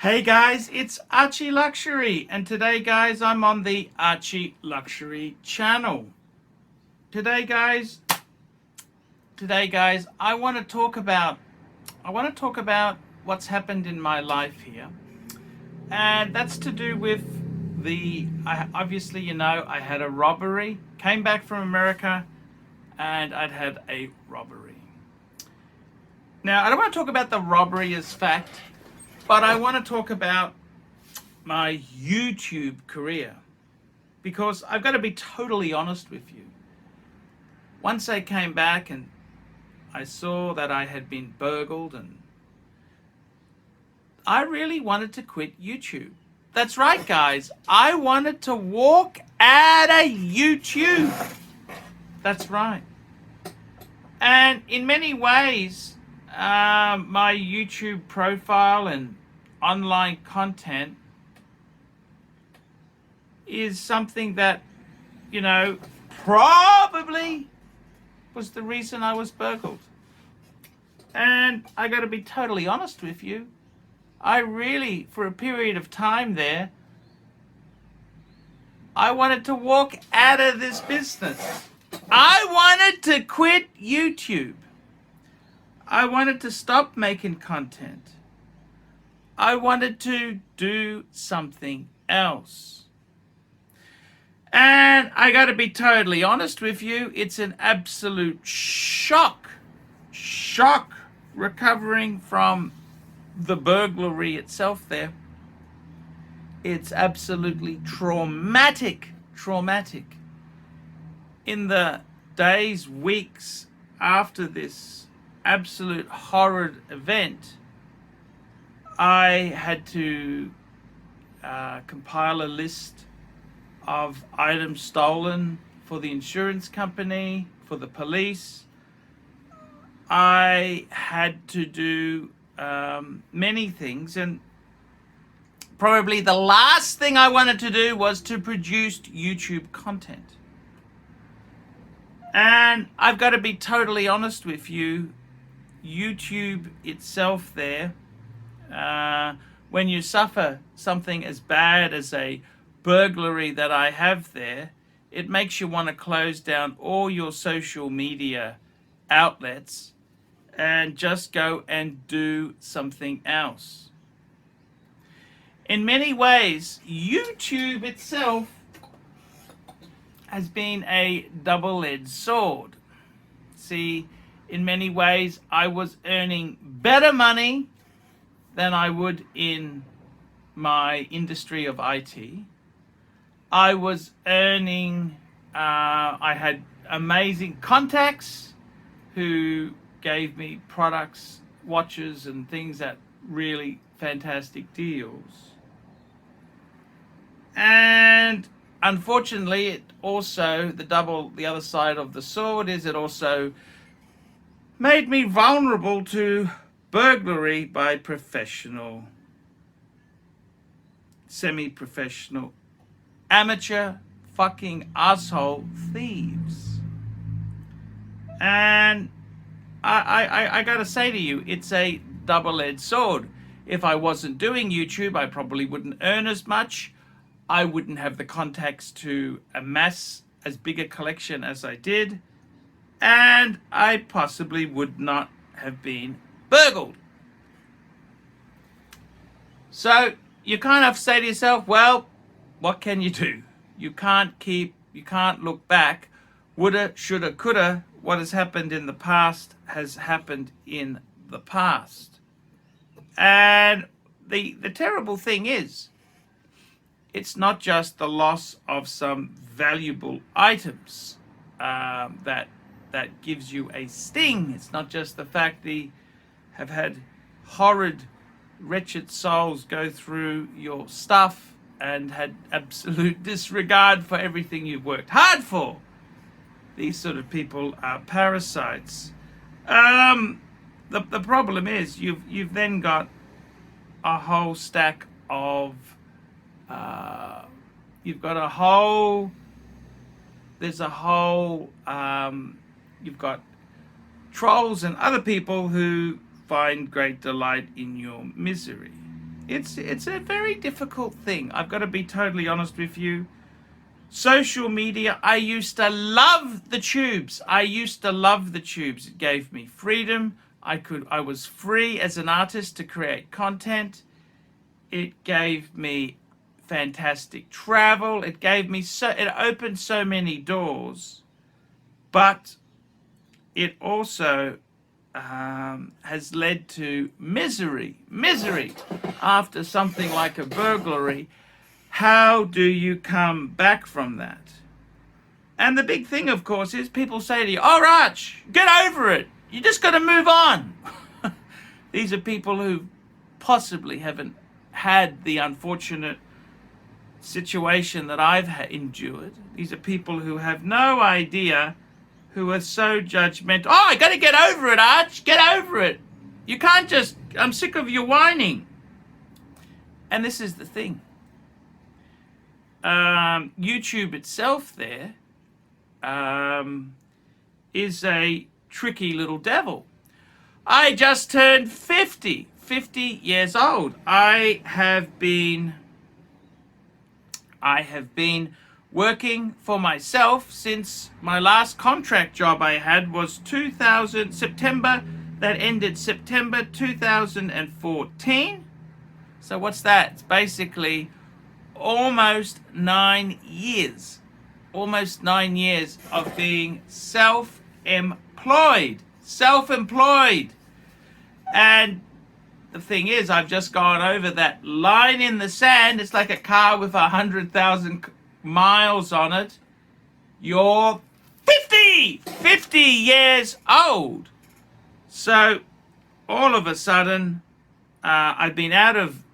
Hey guys, it's ArchieLuxury, and today guys I'm on the ArchieLuxury channel. Today guys I want to talk about what's happened in my life here. And that's to do with obviously I had a robbery, came back from America and I'd had a robbery. Now, I don't want to talk about the robbery as fact, but I want to talk about my YouTube career, because I've got to be totally honest with you. Once I came back and I saw that I had been burgled, and I really wanted to quit YouTube. That's right, guys. I wanted to walk out of YouTube. That's right. And in many ways, my YouTube profile and online content is something that, probably was the reason I was burgled. And I got to be totally honest with you. I really, for a period of time there, I wanted to walk out of this business. I wanted to quit YouTube. I wanted to stop making content. I wanted to do something else. And I got to be totally honest with you, it's an absolute shock recovering from the burglary itself there. It's absolutely traumatic. In the days, weeks after this absolute horrid event, I had to compile a list of items stolen for the insurance company, for the police. I had to do many things, and probably the last thing I wanted to do was to produce YouTube content. And I've got to be totally honest with you, YouTube itself there, when you suffer something as bad as a burglary that I have there, it makes you want to close down all your social media outlets and just go and do something else. In many ways, YouTube itself has been a double-edged sword. See, in many ways, I was earning better money than I would in my industry of IT. I was earning, I had amazing contacts who gave me products, watches, and things at really fantastic deals. And unfortunately, it also, the other side of the sword is it also made me vulnerable to burglary by professional, semi-professional, amateur fucking asshole thieves. And I gotta say to you, it's a double-edged sword. If I wasn't doing YouTube, I probably wouldn't earn as much. I wouldn't have the contacts to amass as big a collection as I did. And I possibly would not have been burgled. So you kind of say to yourself, well, what can you do? You can't look back. Woulda, shoulda, coulda. What has happened in the past has happened in the past. And the terrible thing is, it's not just the loss of some valuable items that gives you a sting. It's not just the fact that you have had horrid, wretched souls go through your stuff and had absolute disregard for everything you've worked hard for. These sort of people are parasites. The problem is you've then got a whole stack of you've got trolls and other people who find great delight in your misery. It's a very difficult thing. I've got to be totally honest with you. Social media, I used to love the tubes. It gave me freedom. I was free as an artist to create content. It gave me fantastic travel. It opened so many doors. But it also has led to misery after something like a burglary. How do you come back from that? And the big thing, of course, is people say to you, "Oh, Arch, get over it. You just got to move on." These are people who possibly haven't had the unfortunate situation that I've endured. These are people who have no idea, who are so judgmental. "Oh, I got to get over it, Arch. Get over it. You can't just, I'm sick of your whining." And this is the thing. YouTube itself there is a tricky little devil. I just turned 50 years old. I have been working for myself since my last contract job I had was September, that ended September 2014. So what's that? It's basically almost 9 years. Almost 9 years of being self-employed. And the thing is, I've just gone over that line in the sand. It's like a car with 100,000 miles on it. You're 50 years old. So all of a sudden, I've been out of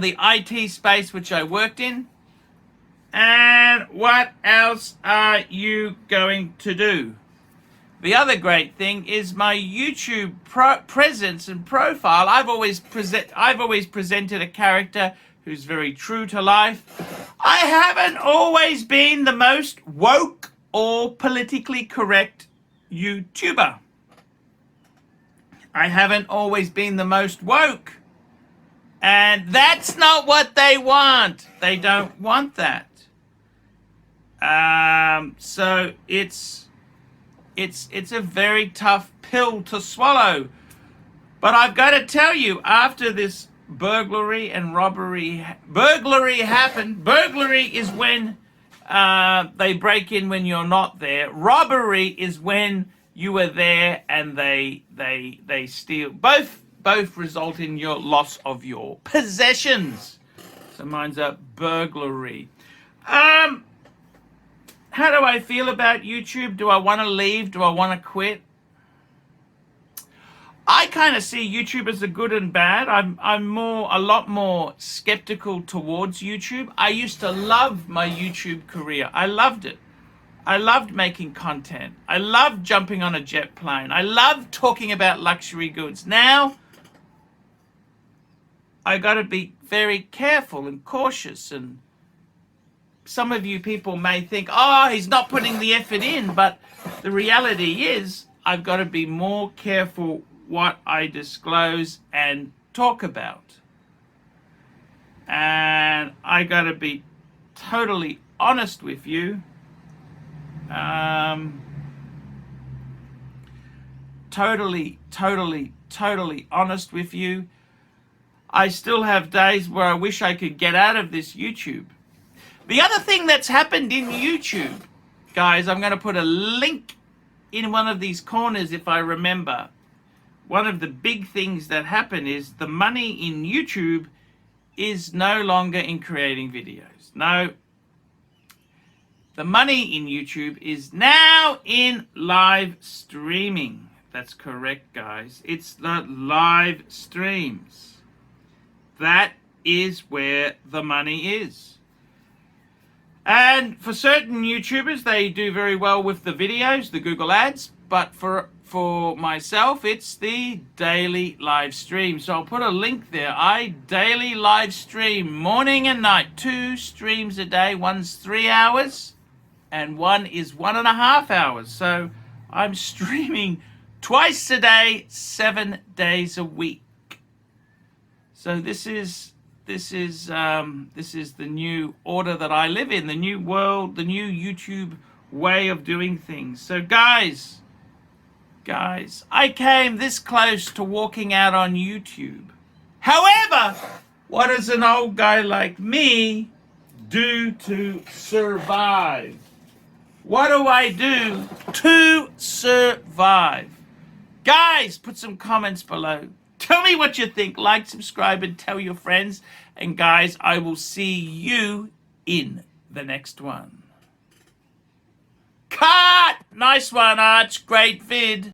the IT space which I worked in. And what else are you going to do? The other great thing is my YouTube presence and profile. I've always presented a character who's very true to life. I haven't always been the most woke or politically correct YouTuber. I haven't always been the most woke. And that's not what they want. They don't want that. So it's a very tough pill to swallow. But I've got to tell you, after this burglary and robbery, burglary happened. Burglary is when they break in when you're not there. Robbery is when you were there and they steal. Both result in your loss of your possessions. So mine's a burglary. How do I feel about YouTube? Do I want to leave? Do I want to quit? I kind of see YouTube as a good and bad. I'm a lot more skeptical towards YouTube. I used to love my YouTube career. I loved it. I loved making content. I loved jumping on a jet plane. I loved talking about luxury goods. Now, I got to be very careful and cautious, and some of you people may think, "Oh, he's not putting the effort in," but the reality is I've got to be more careful what I disclose and talk about. And I got to be totally honest with you. Totally honest with you. I still have days where I wish I could get out of this YouTube. The other thing that's happened in YouTube, guys, I'm going to put a link in one of these corners if I remember. One of the big things that happen is the money in YouTube is no longer in creating videos. No. The money in YouTube is now in live streaming. That's correct, guys. It's the live streams. That is where the money is. And for certain YouTubers, they do very well with the videos, the Google ads. But for myself, it's the daily live stream. So I'll put a link there. I daily live stream morning and night. 2 streams a day. One's 3 hours and one is 1.5 hours. So I'm streaming twice a day, 7 days a week. So this is the new order that I live in, the new world, the new YouTube way of doing things. So guys, I came this close to walking out on YouTube. However, what does an old guy like me do to survive? What do I do to survive? Guys, put some comments below. Tell me what you think. Like, subscribe, and tell your friends. And guys, I will see you in the next one. Cut! Nice one, Arch. Great vid.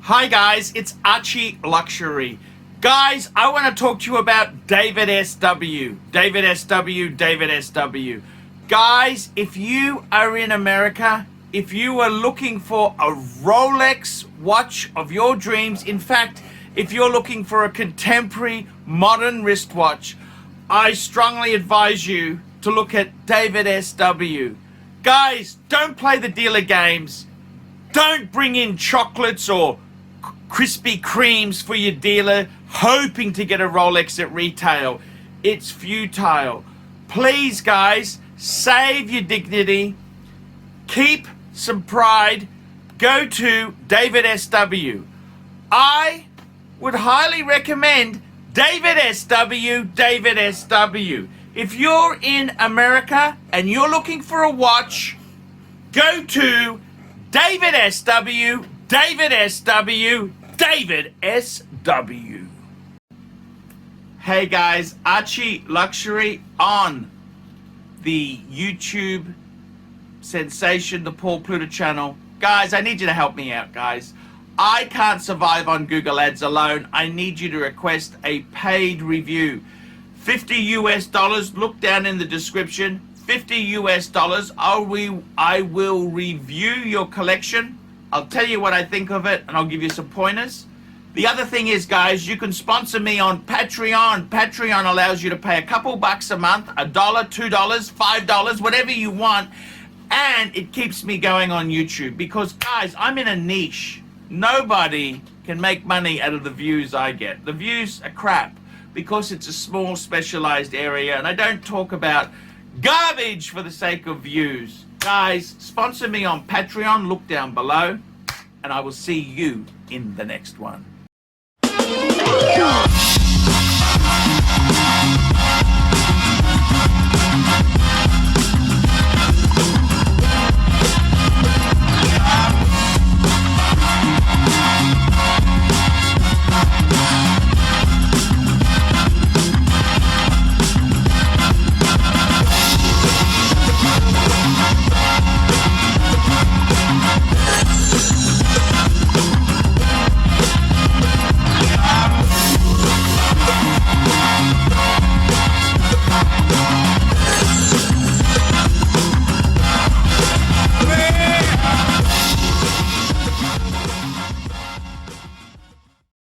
Hi guys, it's ArchieLuxury. Guys, I want to talk to you about David SW. David SW. Guys, if you are in America, if you are looking for a Rolex watch of your dreams, in fact, if you're looking for a contemporary modern wristwatch, I strongly advise you to look at David SW. Guys, don't play the dealer games. Don't bring in chocolates or Krispy Kremes for your dealer hoping to get a Rolex at retail. It's futile. Please, guys, save your dignity. Keep some pride. Go to David SW. I would highly recommend David SW. If you're in America and you're looking for a watch, go to David SW. Hey guys, ArchieLuxury on the YouTube sensation, the Paul Pluta channel. Guys, I need you to help me out, guys. I can't survive on Google Ads alone. I need you to request a paid review. $50 US. Look down in the description. $50 US. I will review your collection. I'll tell you what I think of it, and I'll give you some pointers. The other thing is, guys, you can sponsor me on Patreon. Patreon allows you to pay a couple bucks a month, $1, $2, $5, whatever you want, and it keeps me going on YouTube. Because, guys, I'm in a niche. Nobody can make money out of the views I get. The views are crap because it's a small, specialized area, and I don't talk about garbage for the sake of views. Guys, sponsor me on Patreon. Look down below, and I will see you in the next one.